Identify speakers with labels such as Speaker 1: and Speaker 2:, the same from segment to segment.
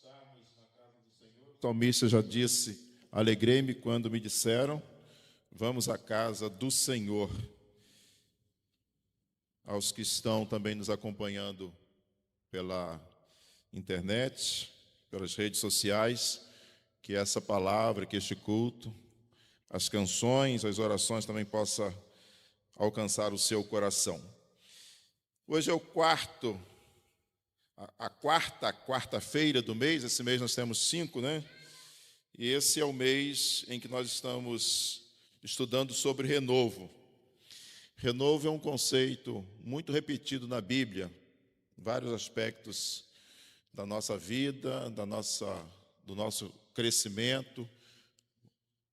Speaker 1: estarmos na casa do Senhor. O salmista já disse: alegrei-me quando me disseram, vamos à casa do Senhor. Aos que estão também nos acompanhando pela internet, pelas redes sociais, que essa palavra, que este culto, as canções, as orações também possa alcançar o seu coração. Hoje é a quarta-feira do mês. Esse mês nós temos 5, né? E esse é o mês em que nós estamos estudando sobre renovo. Renovo é um conceito muito repetido na Bíblia, em vários aspectos da nossa vida, do nosso crescimento,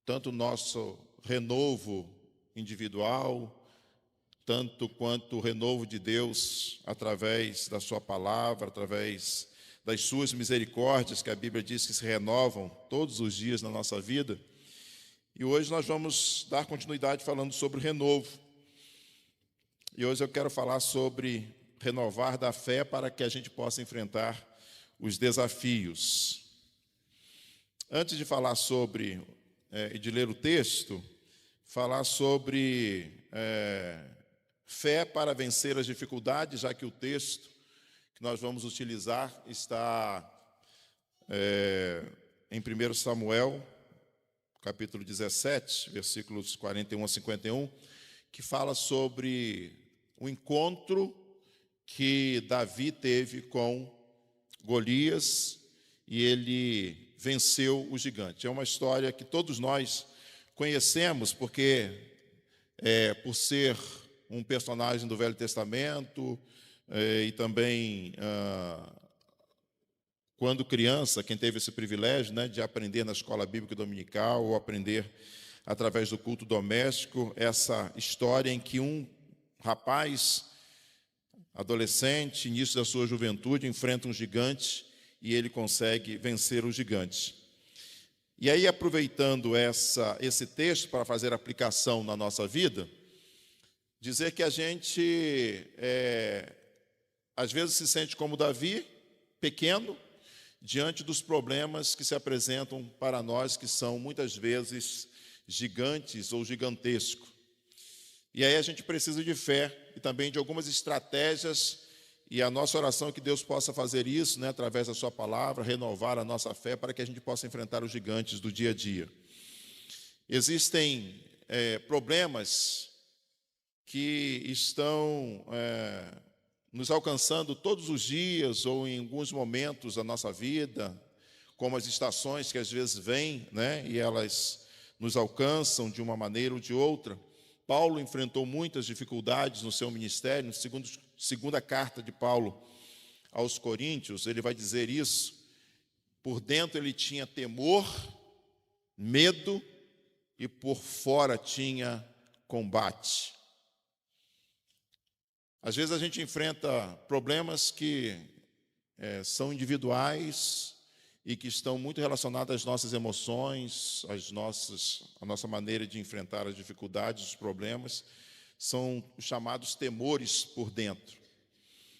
Speaker 1: tanto o nosso renovo individual, tanto quanto o renovo de Deus através da sua palavra, através das suas misericórdias, que a Bíblia diz que se renovam todos os dias na nossa vida. E hoje nós vamos dar continuidade falando sobre o renovo. E hoje eu quero falar sobre renovar da fé para que a gente possa enfrentar os desafios. Antes de falar sobre, e de ler o texto, falar sobre fé para vencer as dificuldades, já que o texto que nós vamos utilizar está em 1 Samuel, capítulo 17, versículos 41 a 51, que fala sobre o encontro que Davi teve com Golias e ele venceu o gigante. É uma história que todos nós conhecemos, porque por ser um personagem do Velho Testamento e também quando criança, quem teve esse privilégio, né, de aprender na escola bíblica dominical ou aprender através do culto doméstico, essa história em que um rapaz, adolescente, início da sua juventude, enfrenta um gigante e ele consegue vencer o gigante. E aí, aproveitando esse texto para fazer aplicação na nossa vida, dizer que a gente, às vezes, se sente como Davi, pequeno, diante dos problemas que se apresentam para nós, que são, muitas vezes, gigantes ou gigantescos. E aí a gente precisa de fé e também de algumas estratégias, e a nossa oração é que Deus possa fazer isso, né, através da sua palavra, renovar a nossa fé para que a gente possa enfrentar os gigantes do dia a dia. Existem problemas que estão nos alcançando todos os dias ou em alguns momentos da nossa vida, como as estações que às vezes vêm, né, e elas nos alcançam de uma maneira ou de outra. Paulo enfrentou muitas dificuldades no seu ministério. Na segunda carta de Paulo aos Coríntios, ele vai dizer isso. Por dentro ele tinha temor, medo, e por fora tinha combate. Às vezes a gente enfrenta problemas que são individuais e que estão muito relacionados às nossas emoções, a nossa maneira de enfrentar as dificuldades, os problemas, são os chamados temores por dentro.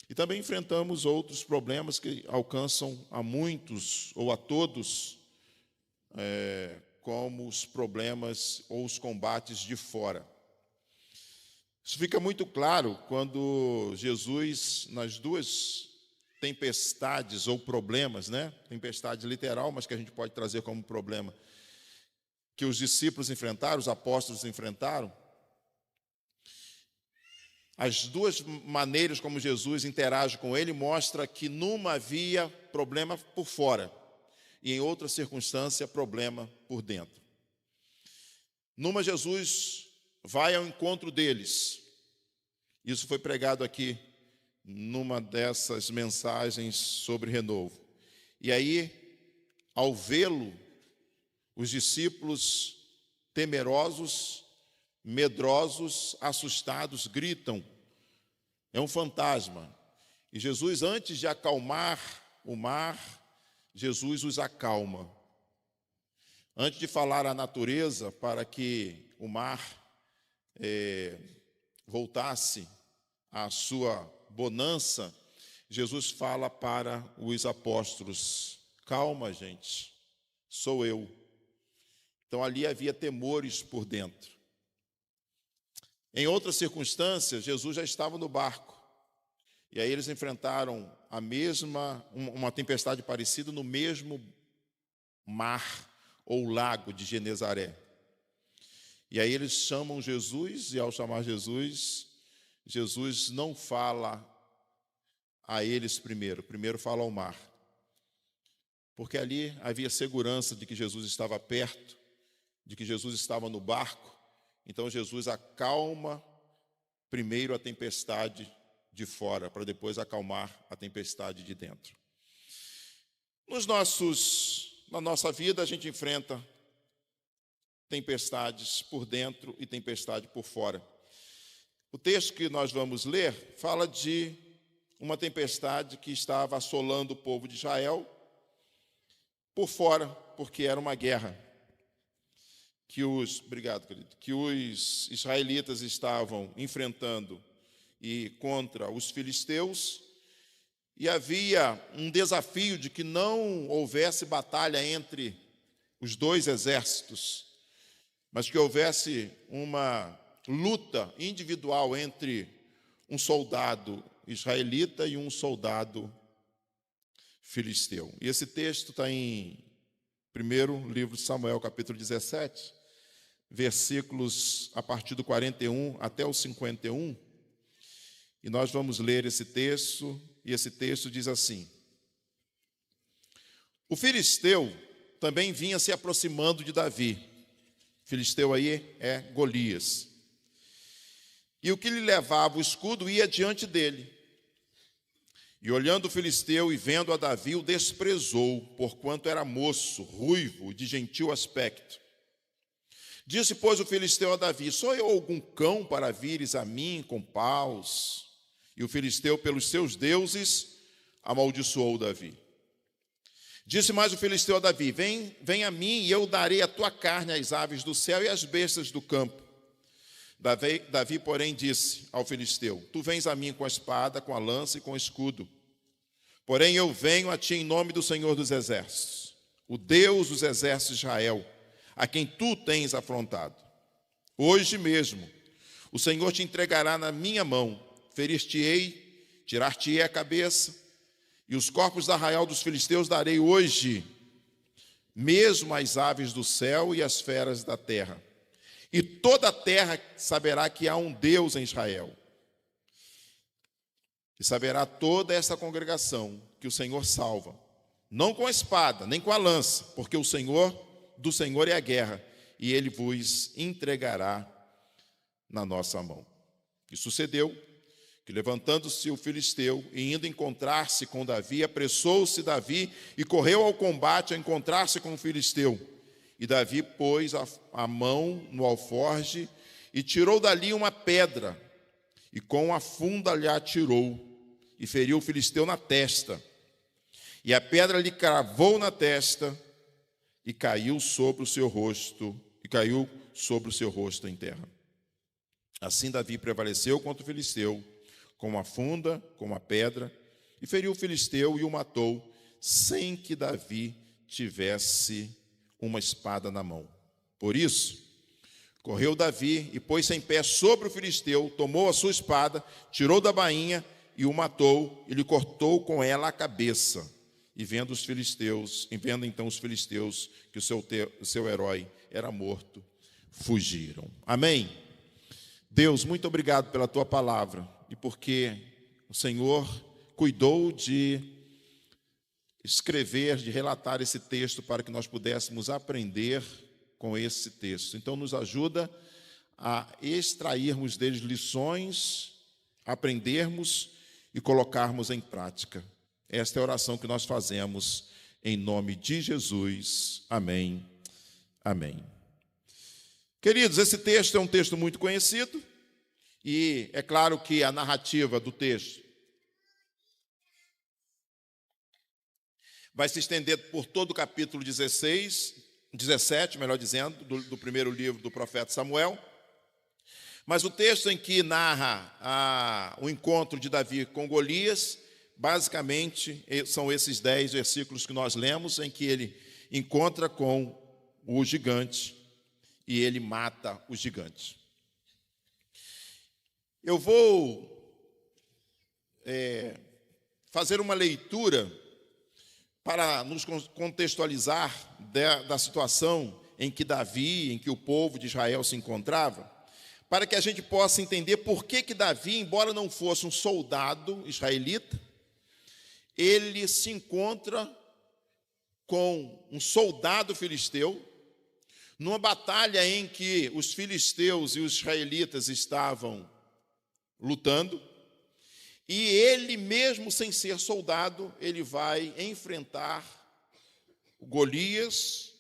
Speaker 1: E também enfrentamos outros problemas que alcançam a muitos ou a todos, como os problemas ou os combates de fora. Isso fica muito claro quando Jesus, nas duas tempestades ou problemas, né? Tempestade literal, mas que a gente pode trazer como problema, que os discípulos enfrentaram, os apóstolos enfrentaram. As duas maneiras como Jesus interage com ele mostra que numa havia problema por fora e em outra circunstância problema por dentro. Numa, Jesus vai ao encontro deles. Isso foi pregado aqui numa dessas mensagens sobre renovo. E aí, ao vê-lo, os discípulos temerosos, medrosos, assustados, gritam: é um fantasma. E Jesus, antes de acalmar o mar, Jesus os acalma. Antes de falar à natureza para que o mar voltasse à sua bonança, Jesus fala para os apóstolos: calma, gente, sou eu. Então ali havia temores por dentro. Em outras circunstâncias, Jesus já estava no barco. E aí eles enfrentaram uma tempestade parecida no mesmo mar ou lago de Genezaré. E aí eles chamam Jesus, e ao chamar Jesus, Jesus não fala a eles primeiro fala ao mar. Porque ali havia segurança de que Jesus estava perto, de que Jesus estava no barco. Então Jesus acalma primeiro a tempestade de fora, para depois acalmar a tempestade de dentro. Na nossa vida a gente enfrenta tempestades por dentro e tempestade por fora. O texto que nós vamos ler fala de uma tempestade que estava assolando o povo de Israel por fora, porque era uma guerra que os israelitas estavam enfrentando e contra os filisteus, e havia um desafio de que não houvesse batalha entre os dois exércitos, mas que houvesse uma luta individual entre um soldado israelita e um soldado filisteu. E esse texto está em primeiro livro de Samuel, capítulo 17, versículos a partir do 41 até o 51. E nós vamos ler esse texto, e esse texto diz assim: o filisteu também vinha se aproximando de Davi. Filisteu aí é Golias. E o que lhe levava o escudo ia diante dele. E olhando o filisteu e vendo a Davi, o desprezou, porquanto era moço, ruivo, de gentil aspecto. Disse, pois, o filisteu a Davi: sou eu algum cão para vires a mim com paus? E o filisteu, pelos seus deuses, amaldiçoou Davi. Disse mais o filisteu a Davi: vem a mim, e eu darei a tua carne às aves do céu e às bestas do campo. Davi, porém, disse ao filisteu: tu vens a mim com a espada, com a lança e com o escudo. Porém, eu venho a ti em nome do Senhor dos Exércitos, o Deus dos exércitos de Israel, a quem tu tens afrontado. Hoje mesmo, o Senhor te entregará na minha mão, ferir-te-ei, tirar-te-ei a cabeça, e os corpos da arraial dos filisteus darei hoje, mesmo às aves do céu e às feras da terra. E toda a terra saberá que há um Deus em Israel. E saberá toda esta congregação que o Senhor salva, não com a espada, nem com a lança, porque do Senhor é a guerra, e ele vos entregará na nossa mão. E sucedeu que, levantando-se o filisteu e indo encontrar-se com Davi, apressou-se Davi e correu ao combate a encontrar-se com o filisteu. E Davi pôs a mão no alforje e tirou dali uma pedra, e com a funda lhe atirou, e feriu o filisteu na testa. E a pedra lhe cravou na testa, e caiu sobre o seu rosto em terra. Assim Davi prevaleceu contra o filisteu, com a funda, com a pedra, e feriu o filisteu e o matou, sem que Davi tivesse uma espada na mão. Por isso, correu Davi e pôs-se em pé sobre o filisteu, tomou a sua espada, tirou da bainha e o matou, e lhe cortou com ela a cabeça. E vendo então os filisteus que o seu herói era morto, fugiram. Amém? Deus, muito obrigado pela tua palavra, e porque o Senhor cuidou de escrever, de relatar esse texto para que nós pudéssemos aprender com esse texto. Então nos ajuda a extrairmos deles lições, aprendermos e colocarmos em prática. Esta é a oração que nós fazemos em nome de Jesus. Amém. Amém. Queridos, esse texto é um texto muito conhecido, e é claro que a narrativa do texto vai se estender por todo o capítulo 17, melhor dizendo, do primeiro livro do profeta Samuel. Mas o texto em que narra o encontro de Davi com Golias basicamente, são esses 10 versículos que nós lemos, em que ele encontra com o gigante e ele mata o gigante. Eu vou fazer uma leitura para nos contextualizar da situação em que Davi, em que o povo de Israel se encontrava, para que a gente possa entender por que Davi, embora não fosse um soldado israelita, ele se encontra com um soldado filisteu, numa batalha em que os filisteus e os israelitas estavam lutando, e ele mesmo sem ser soldado, ele vai enfrentar Golias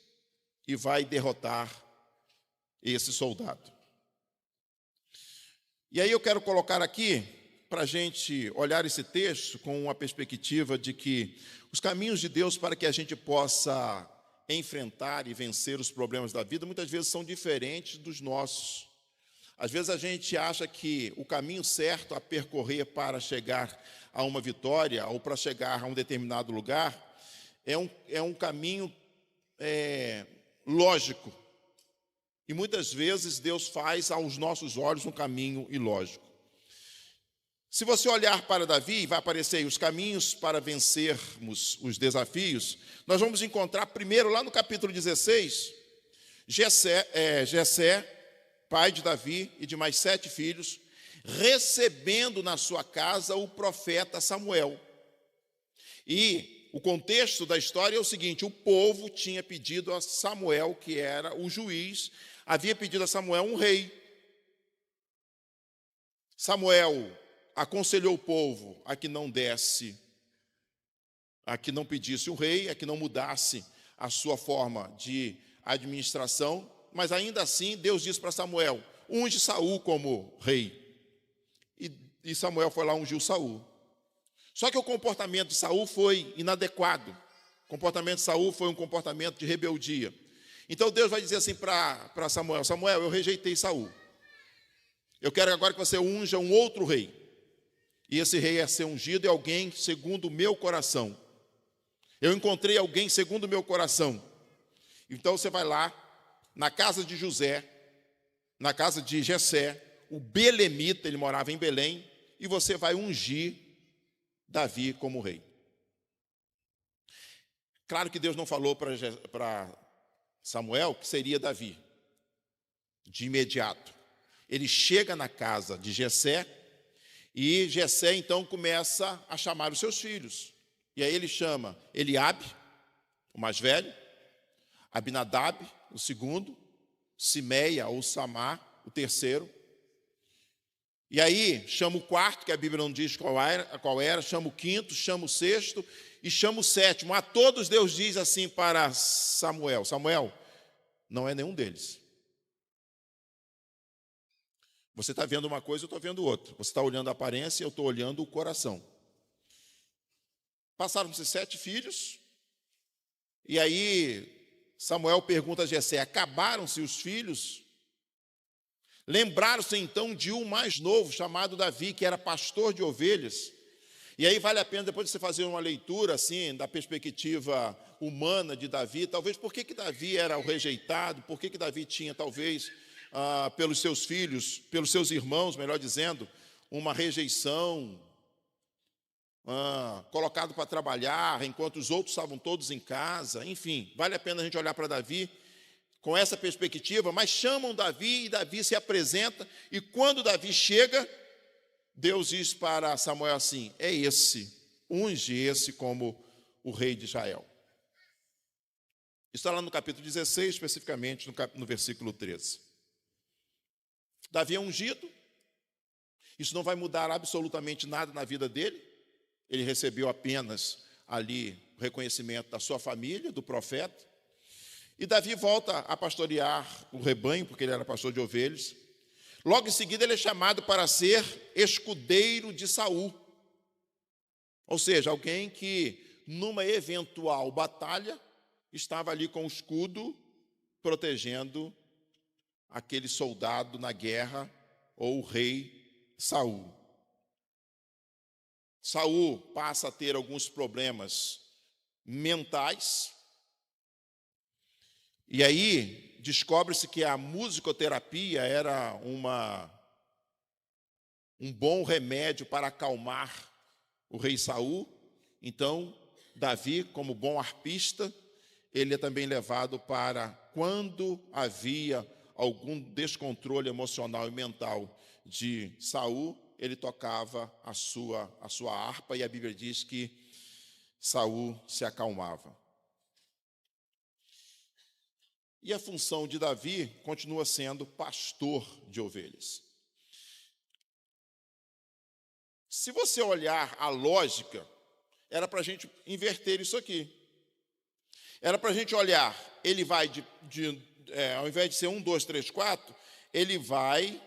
Speaker 1: e vai derrotar esse soldado. E aí eu quero colocar aqui, para a gente olhar esse texto com uma perspectiva de que os caminhos de Deus para que a gente possa enfrentar e vencer os problemas da vida, muitas vezes são diferentes dos nossos. Às vezes a gente acha que o caminho certo a percorrer para chegar a uma vitória ou para chegar a um determinado lugar é um caminho lógico. E muitas vezes Deus faz aos nossos olhos um caminho ilógico. Se você olhar para Davi, vai aparecer aí os caminhos para vencermos os desafios. Nós vamos encontrar primeiro lá no capítulo 16, Jessé, pai de Davi e de mais 7 filhos, recebendo na sua casa o profeta Samuel. E o contexto da história é o seguinte: o povo tinha pedido a Samuel, que era o juiz, havia pedido a Samuel um rei. Samuel aconselhou o povo a que não pedisse um rei, a que não mudasse a sua forma de administração, mas ainda assim Deus disse para Samuel: unge Saul como rei. E Samuel foi lá, ungiu Saul. Só que o comportamento de Saul foi inadequado. O comportamento de Saul foi um comportamento de rebeldia. Então Deus vai dizer assim para Samuel: Samuel, eu rejeitei Saul. Eu quero agora que você unja um outro rei. E esse rei é ser ungido, é alguém segundo o meu coração. Eu encontrei alguém segundo o meu coração. Então você vai lá, na casa de José, na casa de Jessé, o belemita, ele morava em Belém, e você vai ungir Davi como rei. Claro que Deus não falou para Samuel que seria Davi, de imediato. Ele chega na casa de Jessé, e Jessé então começa a chamar os seus filhos. E aí ele chama Eliabe, o mais velho, Abinadab, o segundo, Simeia ou Samar, o terceiro. E aí chama o quarto, que a Bíblia não diz qual era, chama o quinto, chama o sexto e chama o sétimo. A todos Deus diz assim para Samuel: Samuel, não é nenhum deles. Você está vendo uma coisa, eu estou vendo outra. Você está olhando a aparência, eu estou olhando o coração. Passaram-se 7 filhos, e aí Samuel pergunta a Jessé: acabaram-se os filhos? Lembraram-se então de um mais novo, chamado Davi, que era pastor de ovelhas. E aí vale a pena depois de você fazer uma leitura assim, da perspectiva humana de Davi, talvez por que Davi era o rejeitado, por que Davi tinha talvez pelos seus filhos, pelos seus irmãos, melhor dizendo, uma rejeição, colocado para trabalhar, enquanto os outros estavam todos em casa. Enfim, vale a pena a gente olhar para Davi com essa perspectiva, mas chamam Davi e Davi se apresenta, e quando Davi chega, Deus diz para Samuel assim: é esse, unge esse como o rei de Israel. Está lá no capítulo 16, especificamente no versículo 13. Davi é ungido, isso não vai mudar absolutamente nada na vida dele, ele recebeu apenas ali o reconhecimento da sua família, do profeta, e Davi volta a pastorear o rebanho, porque ele era pastor de ovelhas. Logo em seguida ele é chamado para ser escudeiro de Saul, ou seja, alguém que numa eventual batalha estava ali com o escudo protegendo aquele soldado na guerra, ou o rei Saul. Saul passa a ter alguns problemas mentais, e aí descobre-se que a musicoterapia era um bom remédio para acalmar o rei Saul. Então, Davi, como bom arpista, ele é também levado para, quando havia algum descontrole emocional e mental de Saul, ele tocava a sua harpa, e a Bíblia diz que Saul se acalmava. E a função de Davi continua sendo pastor de ovelhas. Se você olhar a lógica, era para a gente inverter isso aqui. Era para a gente olhar, ele vai ao invés de ser 1, 2, 3, 4, ele vai,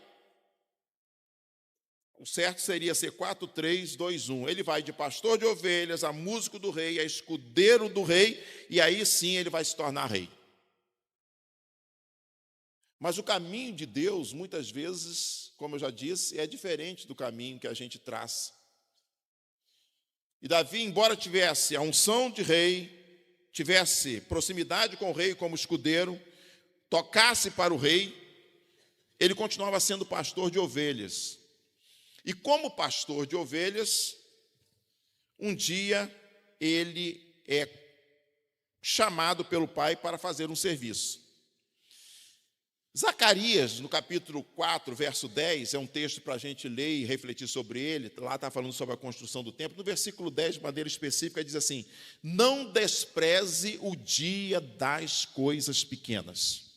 Speaker 1: o certo seria ser 4, 3, 2, 1. Ele vai de pastor de ovelhas a músico do rei, a escudeiro do rei, e aí sim ele vai se tornar rei. Mas o caminho de Deus, muitas vezes, como eu já disse, é diferente do caminho que a gente traça. E Davi, embora tivesse a unção de rei, tivesse proximidade com o rei como escudeiro, tocasse para o rei, ele continuava sendo pastor de ovelhas. E como pastor de ovelhas, um dia ele é chamado pelo pai para fazer um serviço. Zacarias, no capítulo 4, verso 10, é um texto para a gente ler e refletir sobre ele. Lá está falando sobre a construção do templo. No versículo 10, de maneira específica, diz assim: não despreze o dia das coisas pequenas.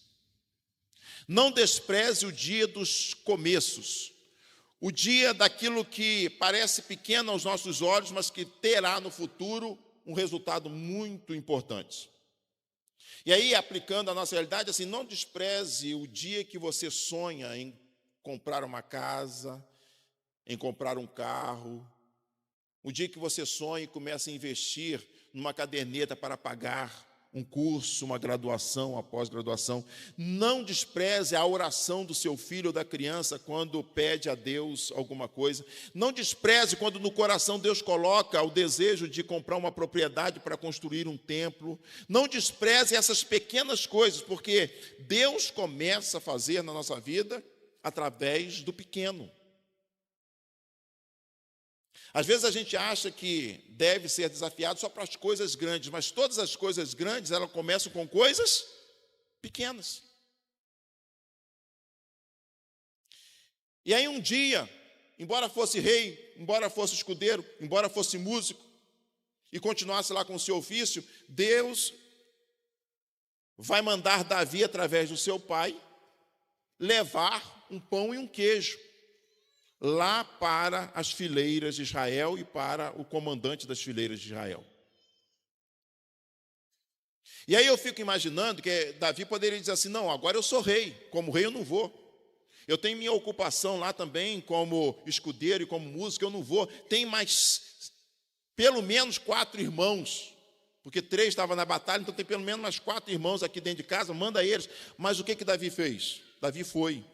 Speaker 1: Não despreze o dia dos começos. O dia daquilo que parece pequeno aos nossos olhos, mas que terá no futuro um resultado muito importante. E aí, aplicando a nossa realidade, assim, não despreze o dia que você sonha em comprar uma casa, em comprar um carro, o dia que você sonha e começa a investir numa caderneta para pagar um curso, uma graduação, uma pós-graduação. Não despreze a oração do seu filho ou da criança quando pede a Deus alguma coisa. Não despreze quando no coração Deus coloca o desejo de comprar uma propriedade para construir um templo. Não despreze essas pequenas coisas, porque Deus começa a fazer na nossa vida através do pequeno. Às vezes a gente acha que deve ser desafiado só para as coisas grandes, mas todas as coisas grandes, elas começam com coisas pequenas. E aí um dia, embora fosse rei, embora fosse escudeiro, embora fosse músico, e continuasse lá com o seu ofício, Deus vai mandar Davi, através do seu pai, levar um pão e um queijo lá para as fileiras de Israel e para o comandante das fileiras de Israel. E aí eu fico imaginando que Davi poderia dizer assim: não, agora eu sou rei, como rei eu não vou. Eu tenho minha ocupação lá também como escudeiro e como músico, eu não vou. Tem mais pelo menos 4 irmãos, porque 3 estavam na batalha, então tem pelo menos mais 4 irmãos aqui dentro de casa, manda eles. Mas o que Davi fez? Davi foi.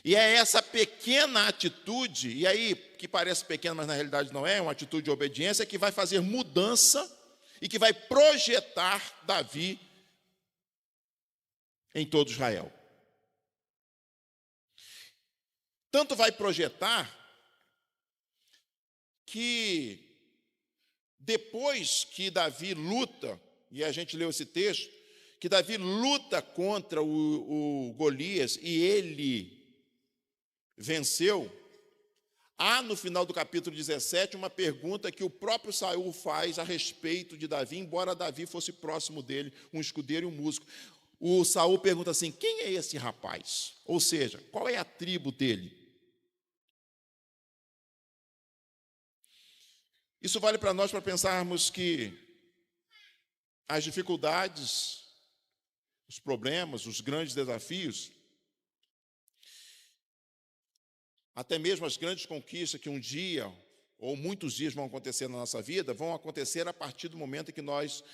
Speaker 1: E é essa pequena atitude, e aí, que parece pequena, mas na realidade não é, uma atitude de obediência, que vai fazer mudança e que vai projetar Davi em todo Israel. Tanto vai projetar que depois que Davi luta, e a gente leu esse texto, que Davi luta contra o Golias e ele venceu, há no final do capítulo 17 uma pergunta que o próprio Saul faz a respeito de Davi, embora Davi fosse próximo dele, um escudeiro e um músico. O Saul pergunta assim: quem é esse rapaz? Ou seja, qual é a tribo dele? Isso vale para nós para pensarmos que as dificuldades, os problemas, os grandes desafios, até mesmo as grandes conquistas que um dia, ou muitos dias vão acontecer na nossa vida, vão acontecer a partir do momento em que nós,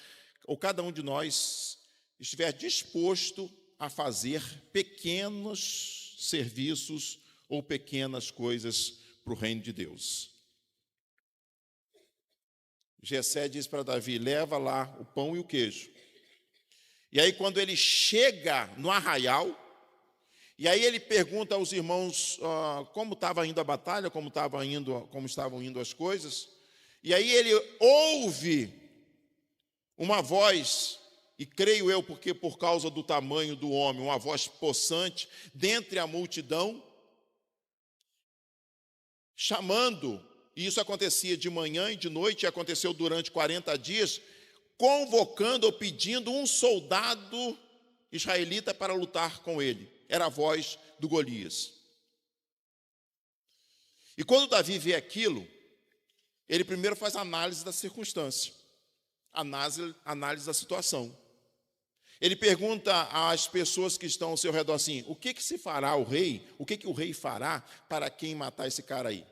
Speaker 1: ou cada um de nós, estiver disposto a fazer pequenos serviços ou pequenas coisas para o reino de Deus. Jessé diz para Davi: leva lá o pão e o queijo. E aí, quando ele chega no arraial, e aí ele pergunta aos irmãos como estava indo a batalha, como estavam indo as coisas. E aí ele ouve uma voz, e creio eu, porque por causa do tamanho do homem, uma voz possante, dentre a multidão, chamando, e isso acontecia de manhã e de noite, e aconteceu durante 40 dias, convocando ou pedindo um soldado israelita para lutar com ele. Era a voz do Golias. E quando Davi vê aquilo, ele primeiro faz análise da circunstância, análise da situação. Ele pergunta às pessoas que estão ao seu redor assim: o que se fará o rei? O que o rei fará para quem matar esse cara aí?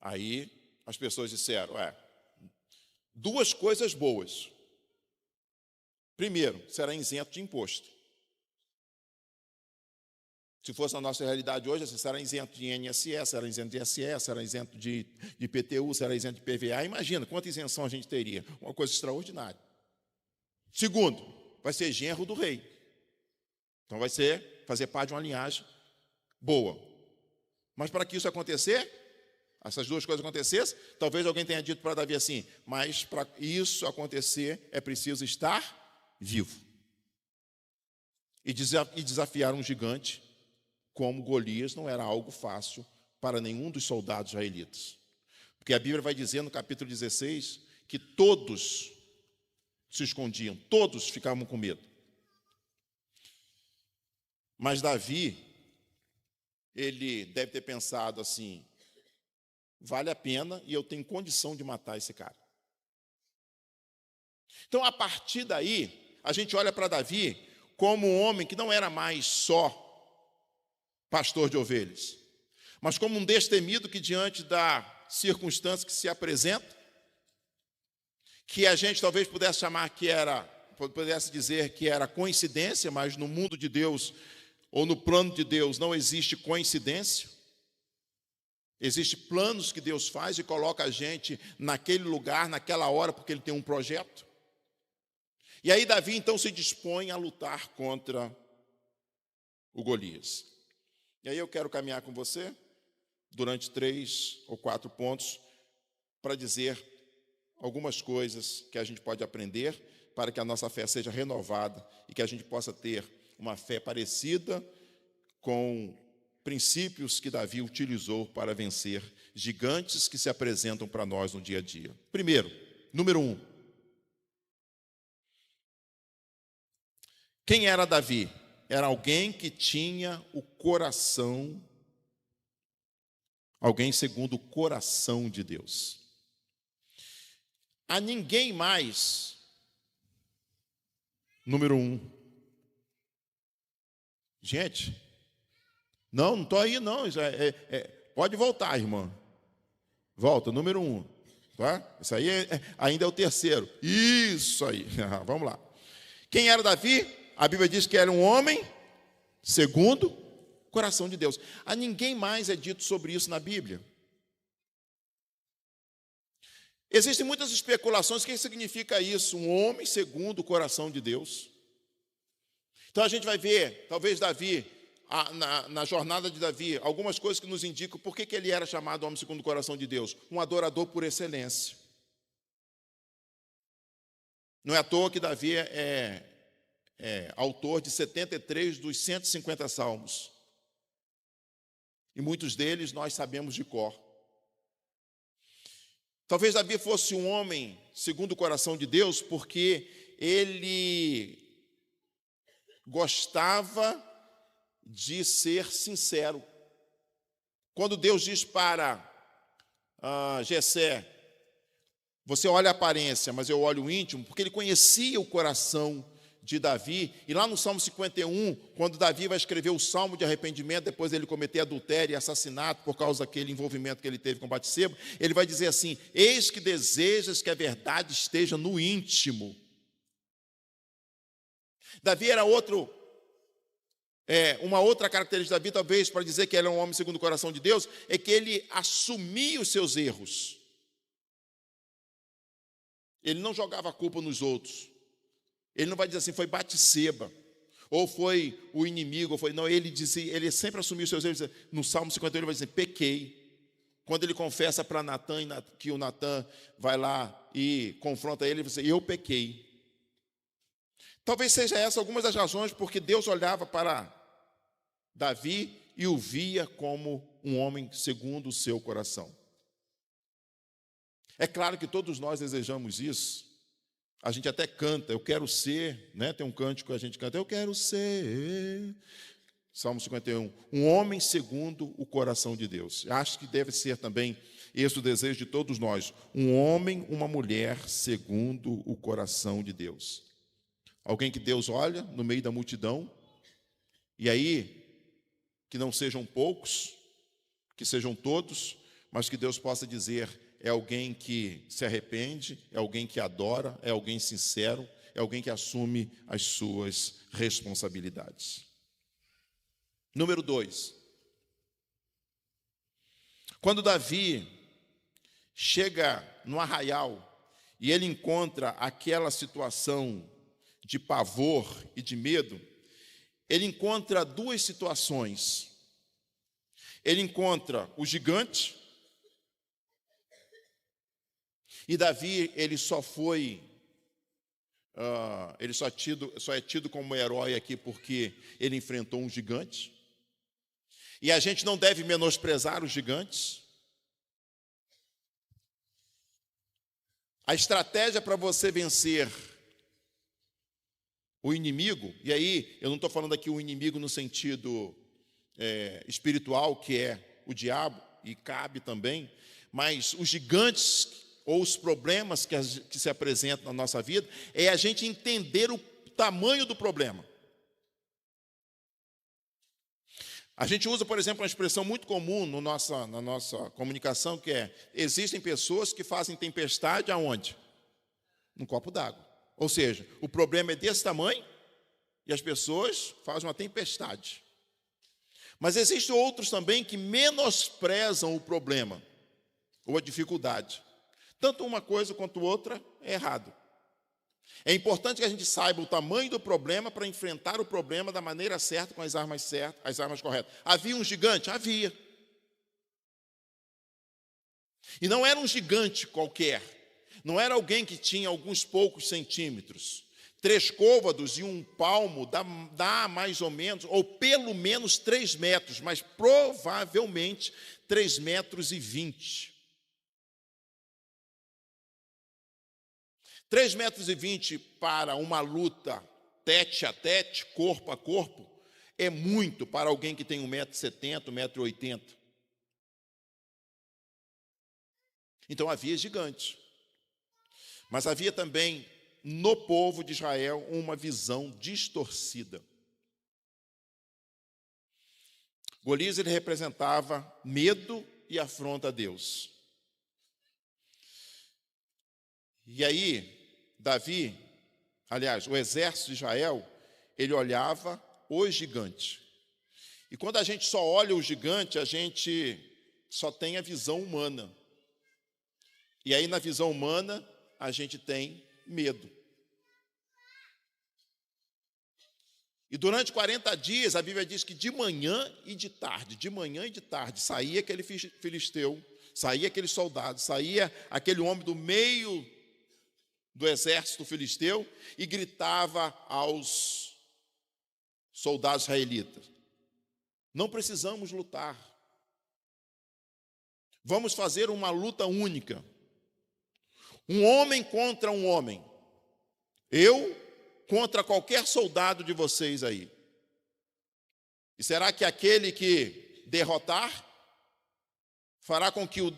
Speaker 1: Aí as pessoas disseram: duas coisas boas. Primeiro, será isento de imposto. Se fosse na nossa realidade hoje, assim, será isento de INSS, será isento de ISS, será isento de IPTU, será isento de PVA. Imagina quanta isenção a gente teria. Uma coisa extraordinária. Segundo, vai ser genro do rei. Então vai fazer parte de uma linhagem boa. Mas para que isso acontecer, essas duas coisas acontecessem, talvez alguém tenha dito para Davi assim: mas para isso acontecer é preciso estar vivo. E desafiar um gigante como Golias não era algo fácil para nenhum dos soldados israelitas. Porque a Bíblia vai dizer no capítulo 16 que todos se escondiam, todos ficavam com medo. Mas Davi, ele deve ter pensado assim: vale a pena e eu tenho condição de matar esse cara. Então, a partir daí, a gente olha para Davi como um homem que não era mais só pastor de ovelhas, mas como um destemido que, diante da circunstância que se apresenta, que a gente talvez pudesse dizer que era coincidência, mas no mundo de Deus, ou no plano de Deus, não existe coincidência. Existem planos que Deus faz e coloca a gente naquele lugar, naquela hora, porque Ele tem um projeto. E aí Davi, então, se dispõe a lutar contra o Golias. E aí eu quero caminhar com você durante 3 ou 4 pontos para dizer algumas coisas que a gente pode aprender para que a nossa fé seja renovada e que a gente possa ter uma fé parecida com princípios que Davi utilizou para vencer gigantes que se apresentam para nós no dia a dia. Primeiro, número 1. Quem era Davi? Era alguém que tinha o coração, alguém segundo o coração de Deus. A ninguém mais, número 1. Gente, não estou aí não, pode voltar, irmã. Volta, número 1. Tá? Isso aí ainda é o terceiro. Isso aí, vamos lá. Quem era Davi? A Bíblia diz que era um homem segundo o coração de Deus. A ninguém mais é dito sobre isso na Bíblia. Existem muitas especulações. O que significa isso? Um homem segundo o coração de Deus. Então a gente vai ver, talvez Davi, na jornada de Davi, algumas coisas que nos indicam por que ele era chamado homem segundo o coração de Deus. Um adorador por excelência. Não é à toa que Davi é autor de 73 dos 150 salmos. E muitos deles nós sabemos de cor. Talvez Davi fosse um homem segundo o coração de Deus porque ele gostava de ser sincero. Quando Deus diz para Jessé: você olha a aparência, mas eu olho o íntimo, porque ele conhecia o coração de Davi. E lá no Salmo 51, quando Davi vai escrever o Salmo de arrependimento, depois dele cometer adultério e assassinato por causa daquele envolvimento que ele teve com Batseba, ele vai dizer assim: eis que desejas que a verdade esteja no íntimo. Davi era outro Uma outra característica de Davi, talvez, para dizer que ele é um homem segundo o coração de Deus, é que ele assumia os seus erros. Ele não jogava a culpa nos outros. Ele não vai dizer assim, foi Batseba, ou foi o inimigo, ou foi... Não, ele sempre assumiu os seus erros. No Salmo 51 ele vai dizer, pequei. Quando ele confessa para Natã, que o Natã vai lá e confronta ele, ele vai dizer, eu pequei. Talvez seja essa algumas das razões porque Deus olhava para Davi e o via como um homem segundo o seu coração. É claro que todos nós desejamos isso. A gente até canta, eu quero ser, né? Tem um cântico que a gente canta, eu quero ser, Salmo 51, um homem segundo o coração de Deus. Acho que deve ser também esse o desejo de todos nós, um homem, uma mulher segundo o coração de Deus. Alguém que Deus olha no meio da multidão, e aí, que não sejam poucos, que sejam todos, mas que Deus possa dizer, é alguém que se arrepende, é alguém que adora, é alguém sincero, é alguém que assume as suas responsabilidades. Número 2. Quando Davi chega no arraial e ele encontra aquela situação de pavor e de medo, ele encontra duas situações. Ele encontra o gigante, e Davi, ele só é tido como herói aqui porque ele enfrentou um gigante. E a gente não deve menosprezar os gigantes. A estratégia para você vencer o inimigo, e aí eu não estou falando aqui o inimigo no sentido espiritual, que é o diabo, e cabe também, mas os gigantes ou os problemas que se apresentam na nossa vida, é a gente entender o tamanho do problema. A gente usa, por exemplo, uma expressão muito comum na nossa comunicação, que é, existem pessoas que fazem tempestade aonde? Num copo d'água. Ou seja, o problema é desse tamanho e as pessoas fazem uma tempestade. Mas existem outros também que menosprezam o problema ou a dificuldade. Tanto uma coisa quanto outra é errado. É importante que a gente saiba o tamanho do problema para enfrentar o problema da maneira certa, com as armas certas, as armas corretas. Havia um gigante? Havia. E não era um gigante qualquer. Não era alguém que tinha alguns poucos centímetros. 3 côvados e 1 palmo dá mais ou menos, ou pelo menos 3 metros, mas provavelmente 3,20 metros. 3,20 metros para uma luta tete a tete, corpo a corpo, é muito para alguém que tem 1,70 m, 1,80 m. Então havia gigantes. Mas havia também no povo de Israel uma visão distorcida. Golias, ele representava medo e afronta a Deus. E aí, Davi, aliás, o exército de Israel, ele olhava o gigante. E quando a gente só olha o gigante, a gente só tem a visão humana. E aí, na visão humana, a gente tem medo. E durante 40 dias, a Bíblia diz que de manhã e de tarde, saía aquele filisteu, saía aquele soldado, saía aquele homem do meio do exército filisteu e gritava aos soldados israelitas: não precisamos lutar. Vamos fazer uma luta única. Um homem contra um homem. Eu contra qualquer soldado de vocês aí. E será que aquele que derrotar fará com que o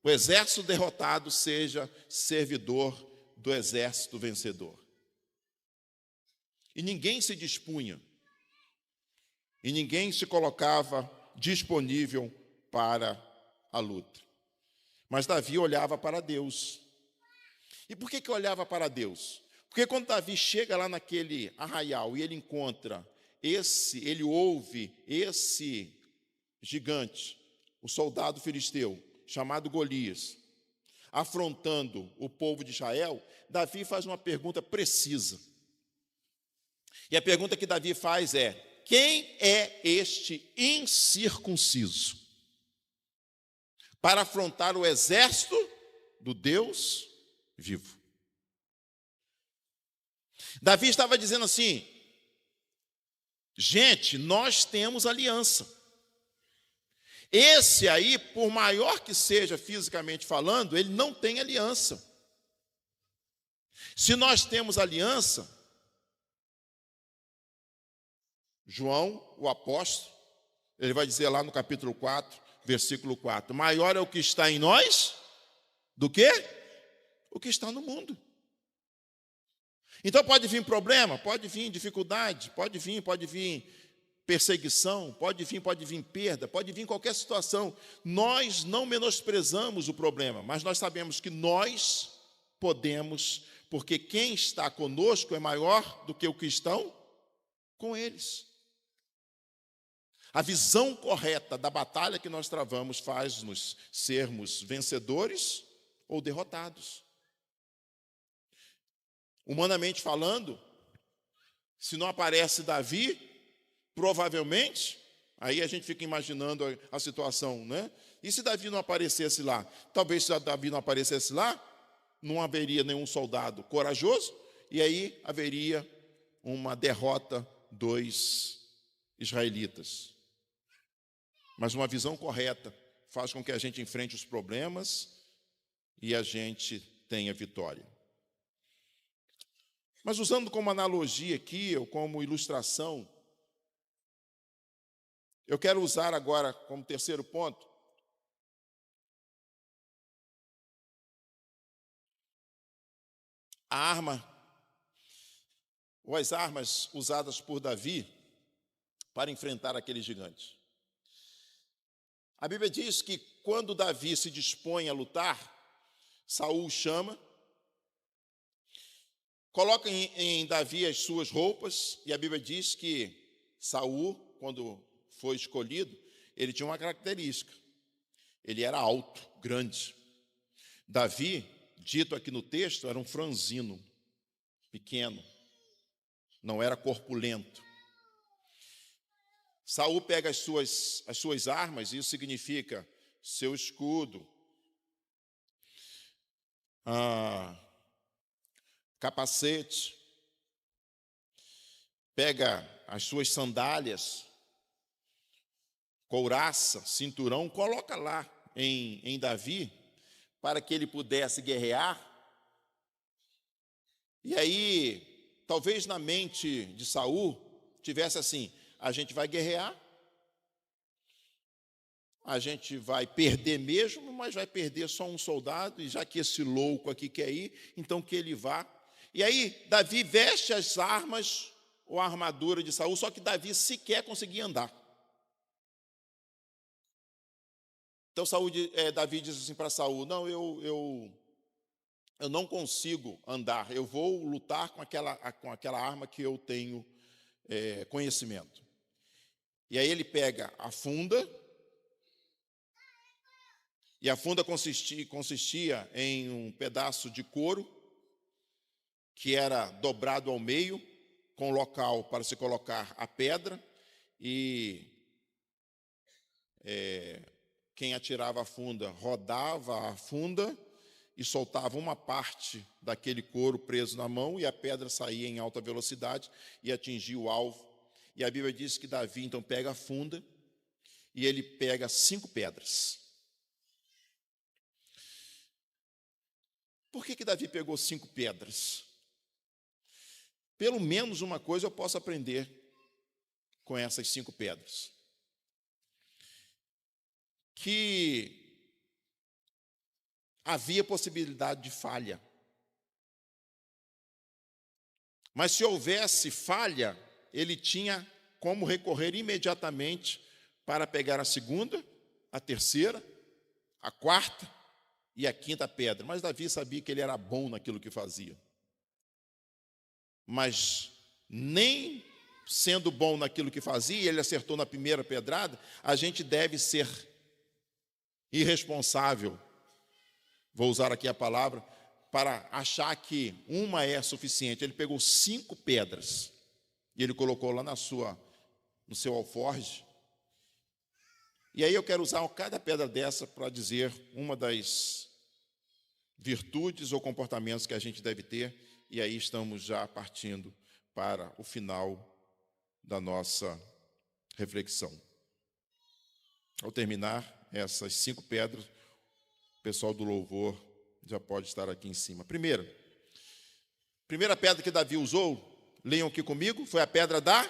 Speaker 1: exército derrotado seja servidor do exército vencedor? E ninguém se dispunha, e ninguém se colocava disponível para a luta. Mas Davi olhava para Deus. E por que olhava para Deus? Porque quando Davi chega lá naquele arraial e ele encontra ele ouve esse gigante, o soldado filisteu, chamado Golias, afrontando o povo de Israel, Davi faz uma pergunta precisa. E a pergunta que Davi faz é: quem é este incircunciso para afrontar o exército do Deus vivo? Davi estava dizendo assim: gente, nós temos aliança. Esse aí, por maior que seja fisicamente falando, ele não tem aliança. Se nós temos aliança, João, o apóstolo, ele vai dizer lá no capítulo 4, versículo 4, maior é o que está em nós do que o que está no mundo. Então pode vir problema, pode vir dificuldade, pode vir perseguição, pode vir perda, pode vir qualquer situação. Nós não menosprezamos o problema, mas nós sabemos que nós podemos, porque quem está conosco é maior do que o que estão com eles. A visão correta da batalha que nós travamos faz-nos sermos vencedores ou derrotados. Humanamente falando, se não aparece Davi, provavelmente, aí a gente fica imaginando a situação, né? E se Davi não aparecesse lá? Talvez se Davi não aparecesse lá, não haveria nenhum soldado corajoso, e aí haveria uma derrota dos israelitas. Mas uma visão correta faz com que a gente enfrente os problemas e a gente tenha vitória. Mas usando como analogia aqui, ou como ilustração, eu quero usar agora como terceiro ponto a arma, ou as armas usadas por Davi para enfrentar aquele gigante. A Bíblia diz que quando Davi se dispõe a lutar, Saul chama, coloca em Davi as suas roupas, e a Bíblia diz que Saul, quando foi escolhido, ele tinha uma característica: ele era alto, grande. Davi, dito aqui no texto, era um franzino, pequeno, não era corpulento. Saul pega as suas armas, isso significa seu escudo, capacete, pega as suas sandálias, couraça, cinturão, coloca lá em Davi, para que ele pudesse guerrear. E aí, talvez na mente de Saul tivesse assim: a gente vai guerrear, a gente vai perder mesmo, mas vai perder só um soldado, e já que esse louco aqui quer ir, então que ele vá. E aí Davi veste as armas ou a armadura de Saul, só que Davi sequer conseguia andar. Então Davi diz assim para Saul: não, eu não consigo andar, eu vou lutar com aquela arma que eu tenho conhecimento. E aí ele pega a funda, e a funda consistia em um pedaço de couro que era dobrado ao meio, com local para se colocar a pedra, e quem atirava a funda rodava a funda e soltava uma parte daquele couro preso na mão, e a pedra saía em alta velocidade e atingia o alvo. E a Bíblia diz que Davi então pega a funda e ele pega 5 pedras. Por que Davi pegou 5 pedras? Pelo menos uma coisa eu posso aprender com essas 5 pedras: que havia possibilidade de falha. Mas se houvesse falha, ele tinha como recorrer imediatamente para pegar a segunda, a terceira, a quarta e a quinta pedra. Mas Davi sabia que ele era bom naquilo que fazia. Mas nem sendo bom naquilo que fazia, ele acertou na primeira pedrada, a gente deve ser irresponsável, vou usar aqui a palavra, para achar que uma é suficiente. Ele pegou 5 pedras e ele colocou lá no seu alforje. E aí eu quero usar cada pedra dessa para dizer uma das virtudes ou comportamentos que a gente deve ter, e aí estamos já partindo para o final da nossa reflexão. Ao terminar essas 5 pedras, o pessoal do louvor já pode estar aqui em cima. Primeira pedra que Davi usou, leiam aqui comigo, foi a pedra da...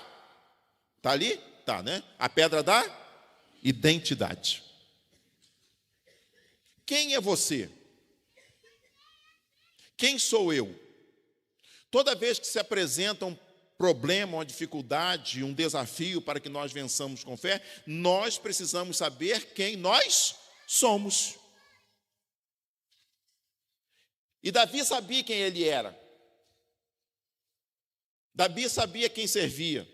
Speaker 1: Está ali? Tá, né? A pedra da identidade. Quem é você? Quem sou eu? Toda vez que se apresenta um problema, uma dificuldade, um desafio para que nós vençamos com fé, nós precisamos saber quem nós somos. E Davi sabia quem ele era. Davi sabia quem servia.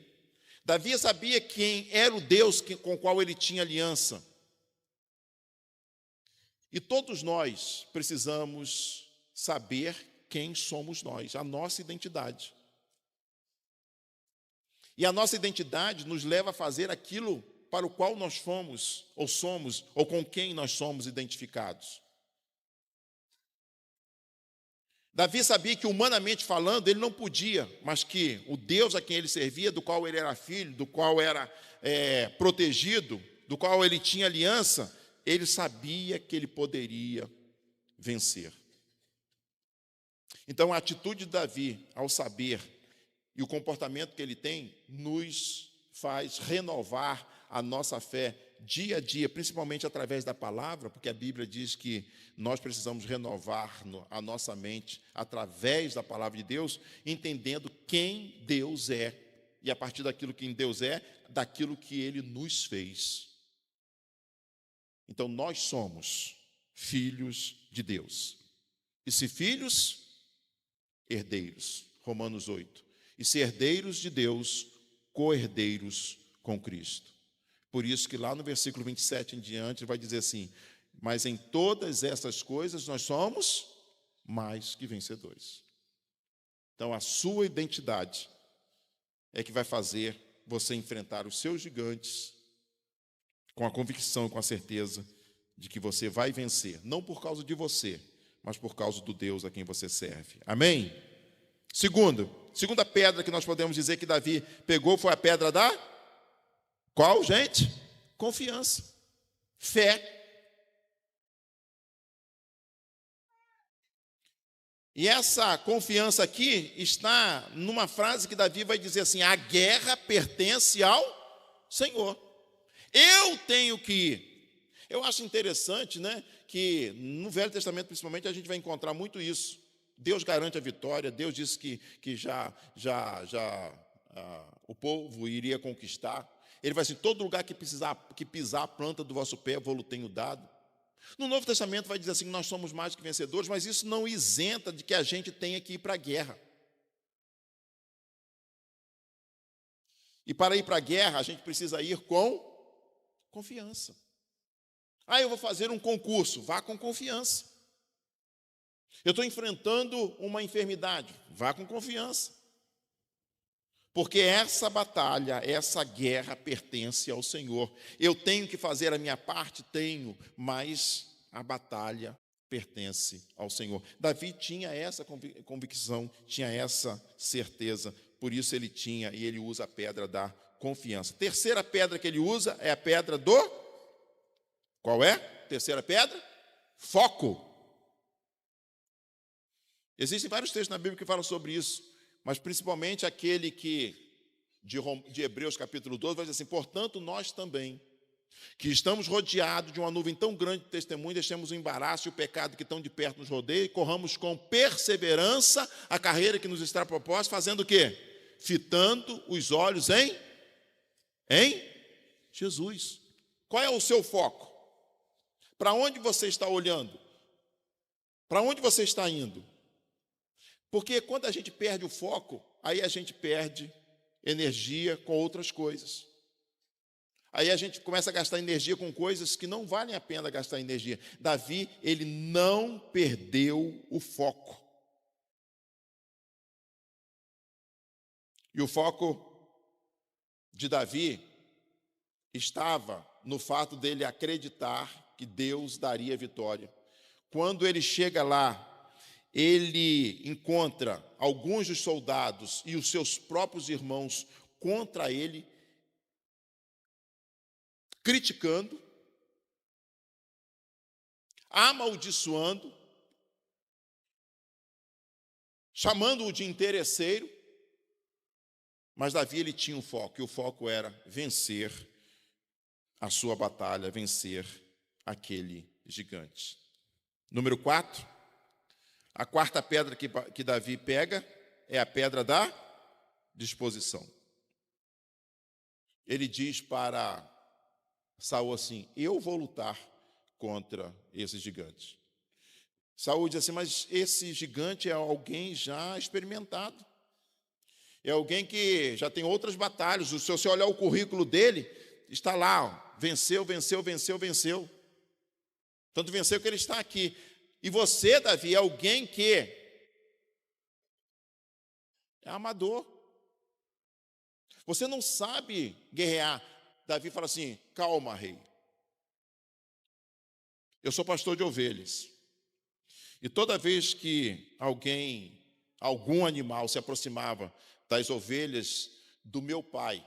Speaker 1: Davi sabia quem era o Deus com o qual ele tinha aliança. E todos nós precisamos saber quem somos nós, a nossa identidade. E a nossa identidade nos leva a fazer aquilo para o qual nós fomos, ou somos, ou com quem nós somos identificados. Davi sabia que, humanamente falando, ele não podia, mas que o Deus a quem ele servia, do qual ele era filho, do qual era protegido, do qual ele tinha aliança, ele sabia que ele poderia vencer. Então, a atitude de Davi, ao saber, e o comportamento que ele tem, nos faz renovar a nossa fé dia a dia, principalmente através da palavra, porque a Bíblia diz que nós precisamos renovar a nossa mente através da palavra de Deus, entendendo quem Deus é, e a partir daquilo que Deus é, daquilo que Ele nos fez. Então, nós somos filhos de Deus. E se filhos, herdeiros. Romanos 8. E se herdeiros de Deus, co-herdeiros com Cristo. Por isso que lá no versículo 27 em diante, vai dizer assim: mas em todas essas coisas nós somos mais que vencedores. Então, a sua identidade é que vai fazer você enfrentar os seus gigantes com a convicção e com a certeza de que você vai vencer, não por causa de você, mas por causa do Deus a quem você serve. Amém? Segunda pedra que nós podemos dizer que Davi pegou foi a pedra da... Qual, gente? Confiança. Fé. E essa confiança aqui está numa frase que Davi vai dizer assim: a guerra pertence ao Senhor. Eu tenho que ir. Eu acho interessante, né, que no Velho Testamento, principalmente, a gente vai encontrar muito isso. Deus garante a vitória, Deus disse que já o povo iria conquistar. Ele vai dizer: todo lugar que pisar a planta do vosso pé, vou-lo tenho dado. No Novo Testamento vai dizer assim: nós somos mais que vencedores, mas isso não isenta de que a gente tenha que ir para a guerra. E para ir para a guerra, a gente precisa ir com confiança. Ah, eu vou fazer um concurso, vá com confiança. Eu estou enfrentando uma enfermidade, vá com confiança. Porque essa batalha, essa guerra pertence ao Senhor. Eu tenho que fazer a minha parte? Tenho, mas a batalha pertence ao Senhor. Davi tinha essa convicção, tinha essa certeza, por isso ele tinha e ele usa a pedra da confiança. Terceira pedra que ele usa é a pedra do... Qual é? Terceira pedra? Foco. Existem vários textos na Bíblia que falam sobre isso. Mas principalmente aquele que, de Hebreus capítulo 12, vai dizer assim: portanto, nós também, que estamos rodeados de uma nuvem tão grande de testemunho, deixemos o embaraço e o pecado que tão de perto nos rodeia, e corramos com perseverança a carreira que nos está proposta, fazendo o quê? Fitando os olhos em Jesus. Qual é o seu foco? Para onde você está olhando? Para onde você está indo? Porque quando a gente perde o foco, aí a gente perde energia com outras coisas. Aí a gente começa a gastar energia com coisas que não valem a pena gastar energia. Davi, ele não perdeu o foco. E o foco de Davi estava no fato dele acreditar que Deus daria vitória. Quando ele chega lá, ele encontra alguns dos soldados e os seus próprios irmãos contra ele, criticando, amaldiçoando, chamando-o de interesseiro. Mas Davi, ele tinha um foco, e o foco era vencer a sua batalha, vencer aquele gigante. Número 4, a quarta pedra que Davi pega é a pedra da disposição. Ele diz para Saul assim: eu vou lutar contra esse gigante. Saul diz assim: mas esse gigante é alguém já experimentado. É alguém que já tem outras batalhas. Se você olhar o currículo dele, está lá, ó, venceu. Tanto venceu que ele está aqui. E você, Davi, é alguém que é amador. Você não sabe guerrear. Davi fala assim: calma, rei. Eu sou pastor de ovelhas. E toda vez que algum animal se aproximava das ovelhas do meu pai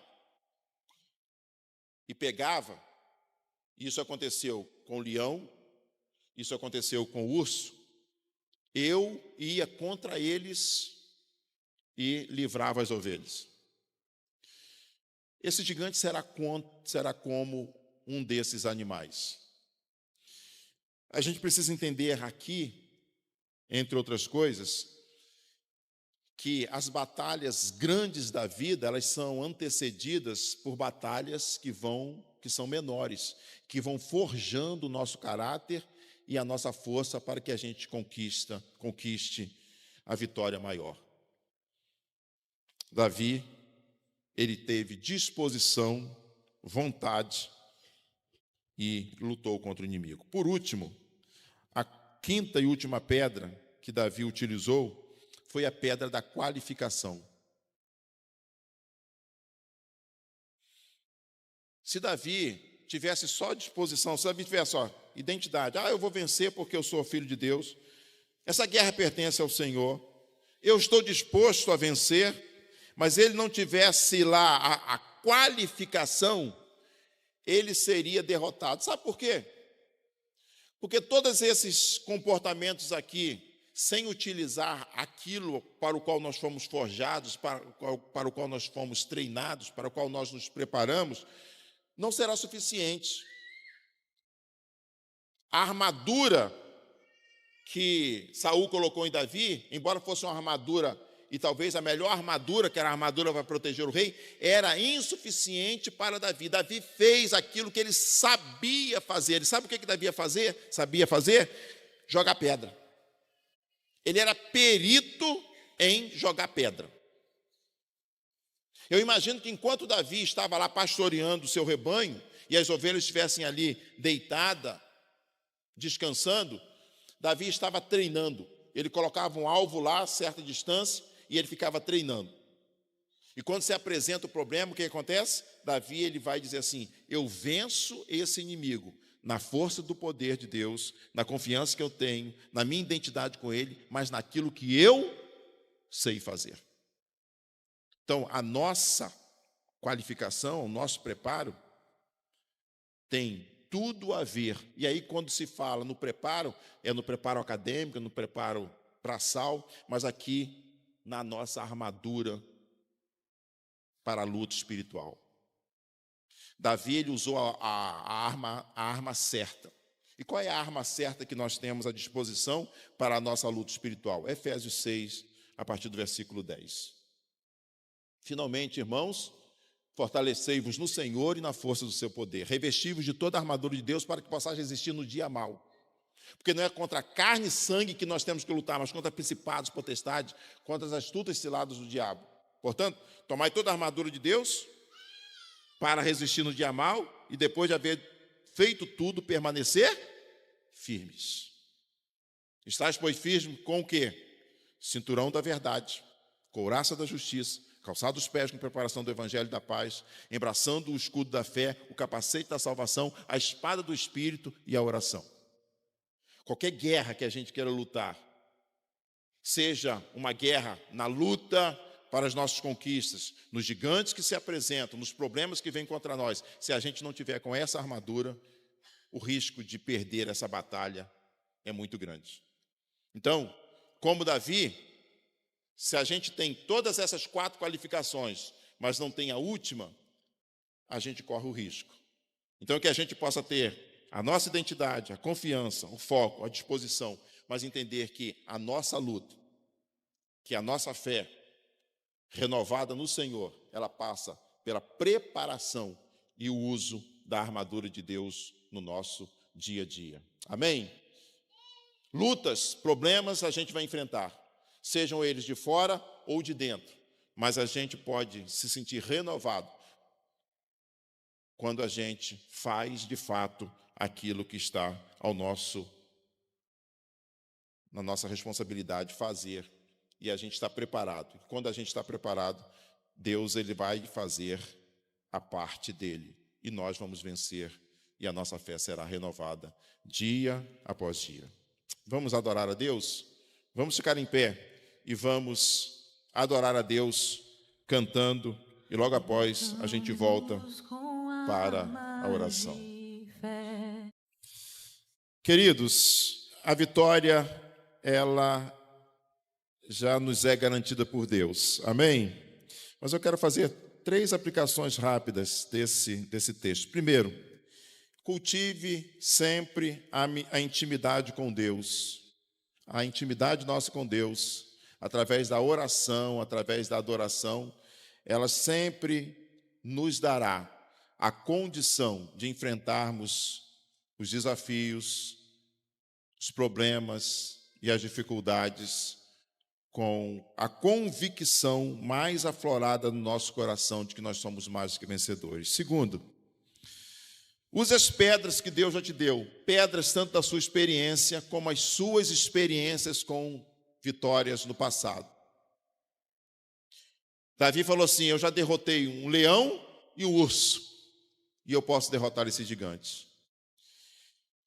Speaker 1: e pegava, isso aconteceu com o leão, isso aconteceu com o urso, eu ia contra eles e livrava as ovelhas. Esse gigante será como um desses animais. A gente precisa entender aqui, entre outras coisas, que as batalhas grandes da vida, elas são antecedidas por batalhas que são menores, que vão forjando o nosso caráter e a nossa força para que a gente conquiste a vitória maior. Davi, ele teve disposição, vontade e lutou contra o inimigo. Por último, a quinta e última pedra que Davi utilizou foi a pedra da qualificação. Se Davi tivesse só disposição, se Davi tivesse só identidade, eu vou vencer porque eu sou filho de Deus, essa guerra pertence ao Senhor, eu estou disposto a vencer, mas ele não tivesse lá a qualificação, ele seria derrotado. Sabe por quê? Porque todos esses comportamentos aqui, sem utilizar aquilo para o qual nós fomos forjados, para o qual nós fomos treinados, para o qual nós nos preparamos, não será suficiente. A armadura que Saul colocou em Davi, embora fosse uma armadura, e talvez a melhor armadura, que era a armadura para proteger o rei, era insuficiente para Davi. Davi fez aquilo que ele sabia fazer. Ele sabe o que Davi sabia fazer? Jogar pedra. Ele era perito em jogar pedra. Eu imagino que enquanto Davi estava lá pastoreando o seu rebanho, e as ovelhas estivessem ali deitadas, descansando, Davi estava treinando. Ele colocava um alvo lá a certa distância e ele ficava treinando. E quando se apresenta o problema, o que acontece? Davi, ele vai dizer assim: eu venço esse inimigo na força do poder de Deus, na confiança que eu tenho, na minha identidade com Ele, mas naquilo que eu sei fazer. Então, a nossa qualificação, o nosso preparo, tem tudo a ver. E aí, quando se fala no preparo, é no preparo acadêmico, no preparo braçal, mas aqui na nossa armadura para a luta espiritual. Davi, ele usou a arma certa. E qual é a arma certa que nós temos à disposição para a nossa luta espiritual? Efésios 6, a partir do versículo 10. Finalmente, irmãos, fortalecei-vos no Senhor e na força do seu poder. Revesti-vos de toda a armadura de Deus para que possais resistir no dia mau. Porque não é contra carne e sangue que nós temos que lutar, mas contra principados, potestades, contra as astutas ciladas do diabo. Portanto, tomai toda a armadura de Deus para resistir no dia mau e depois de haver feito tudo, permanecer firmes. Estais, pois, firmes com o quê? Cinturão da verdade, couraça da justiça, calçados os pés com preparação do evangelho da paz, embraçando o escudo da fé, o capacete da salvação, a espada do Espírito e a oração. Qualquer guerra que a gente queira lutar, seja uma guerra na luta para as nossas conquistas, nos gigantes que se apresentam, nos problemas que vêm contra nós, se a gente não tiver com essa armadura, o risco de perder essa batalha é muito grande. Então, como Davi, se a gente tem todas essas 4 qualificações, mas não tem a última, a gente corre o risco. Então, que a gente possa ter a nossa identidade, a confiança, o foco, a disposição, mas entender que a nossa luta, que a nossa fé renovada no Senhor, ela passa pela preparação e o uso da armadura de Deus no nosso dia a dia. Amém? Lutas, problemas a gente vai enfrentar, sejam eles de fora ou de dentro, mas a gente pode se sentir renovado quando a gente faz de fato aquilo que está na nossa responsabilidade fazer, e a gente está preparado. Quando a gente está preparado, Deus ele vai fazer a parte dele e nós vamos vencer e a nossa fé será renovada dia após dia. Vamos adorar a Deus? Vamos ficar em pé e vamos adorar a Deus cantando e logo após a gente volta para a oração. Queridos, a vitória, ela já nos é garantida por Deus. Amém? Mas eu quero fazer 3 aplicações rápidas desse texto. Primeiro, cultive sempre a intimidade com Deus. A intimidade nossa com Deus, através da oração, através da adoração, ela sempre nos dará a condição de enfrentarmos os desafios, os problemas e as dificuldades com a convicção mais aflorada no nosso coração de que nós somos mais do que vencedores. Segundo, use as pedras que Deus já te deu, pedras tanto da sua experiência como as suas experiências com vitórias no passado. Davi falou assim: eu já derrotei um leão e um urso, e eu posso derrotar esses gigantes.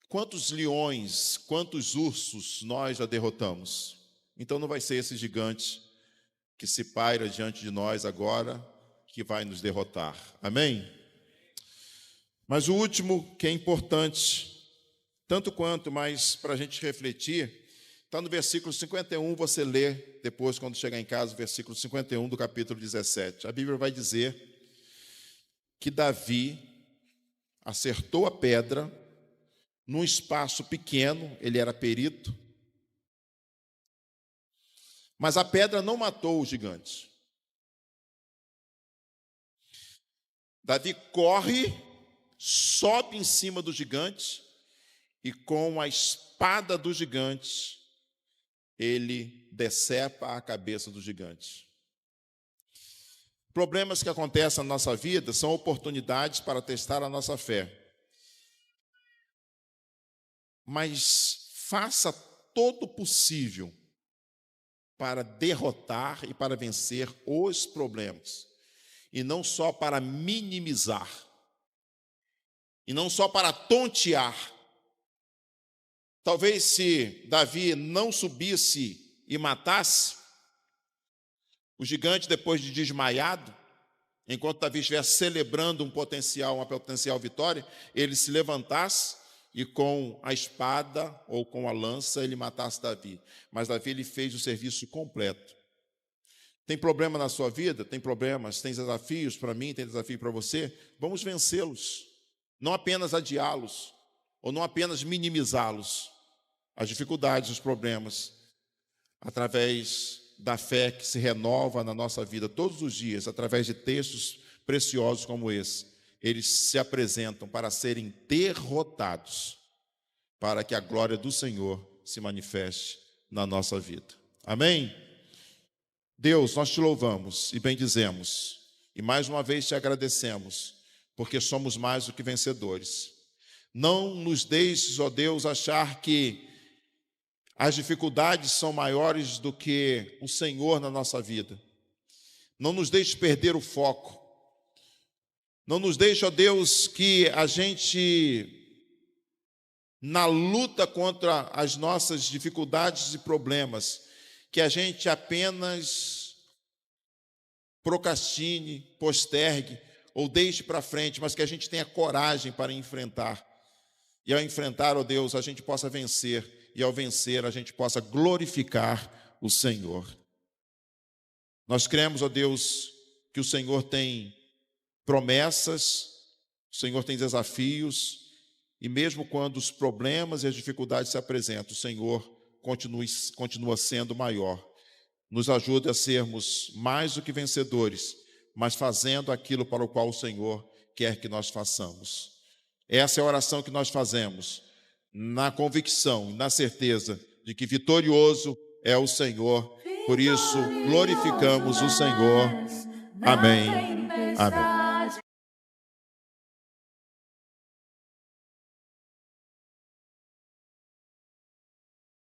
Speaker 1: Quantos leões, quantos ursos nós já derrotamos? Então não vai ser esse gigante que se paira diante de nós agora que vai nos derrotar. Amém? Mas o último, que é importante, tanto quanto, mas para a gente refletir, está no versículo 51, você lê depois, quando chegar em casa, o versículo 51 do capítulo 17. A Bíblia vai dizer que Davi acertou a pedra num espaço pequeno, ele era perito, mas a pedra não matou o gigante. Davi corre, sobe em cima do gigante e com a espada do gigante, ele decepa a cabeça do gigante. Problemas que acontecem na nossa vida são oportunidades para testar a nossa fé. Mas faça todo o possível para derrotar e para vencer os problemas. E não só para minimizar. E não só para tontear. Talvez se Davi não subisse e matasse o gigante depois de desmaiado, enquanto Davi estivesse celebrando uma potencial vitória, ele se levantasse e com a espada ou com a lança ele matasse Davi. Mas Davi ele fez o serviço completo. Tem problema na sua vida? Tem problemas, tem desafios para mim, tem desafio para você? Vamos vencê-los. Não apenas adiá-los, ou não apenas minimizá-los. As dificuldades, os problemas, através da fé que se renova na nossa vida todos os dias, através de textos preciosos como esse, eles se apresentam para serem derrotados, para que a glória do Senhor se manifeste na nossa vida. Amém? Deus, nós te louvamos e bendizemos, e mais uma vez te agradecemos, porque somos mais do que vencedores. Não nos deixes, ó Deus, achar que as dificuldades são maiores do que o Senhor na nossa vida. Não nos deixe perder o foco. Não nos deixe, ó Deus, que a gente, na luta contra as nossas dificuldades e problemas, que a gente apenas procrastine, postergue ou deixe para frente, mas que a gente tenha coragem para enfrentar. E ao enfrentar, ó Deus, a gente possa vencer, e ao vencer a gente possa glorificar o Senhor. Nós cremos, ó Deus, que o Senhor tem promessas, o Senhor tem desafios, e mesmo quando os problemas e as dificuldades se apresentam, o Senhor continua sendo maior. Nos ajude a sermos mais do que vencedores, mas fazendo aquilo para o qual o Senhor quer que nós façamos. Essa é a oração que nós fazemos, na convicção, na certeza de que vitorioso é o Senhor. Por isso, glorificamos o Senhor. Amém. Amém.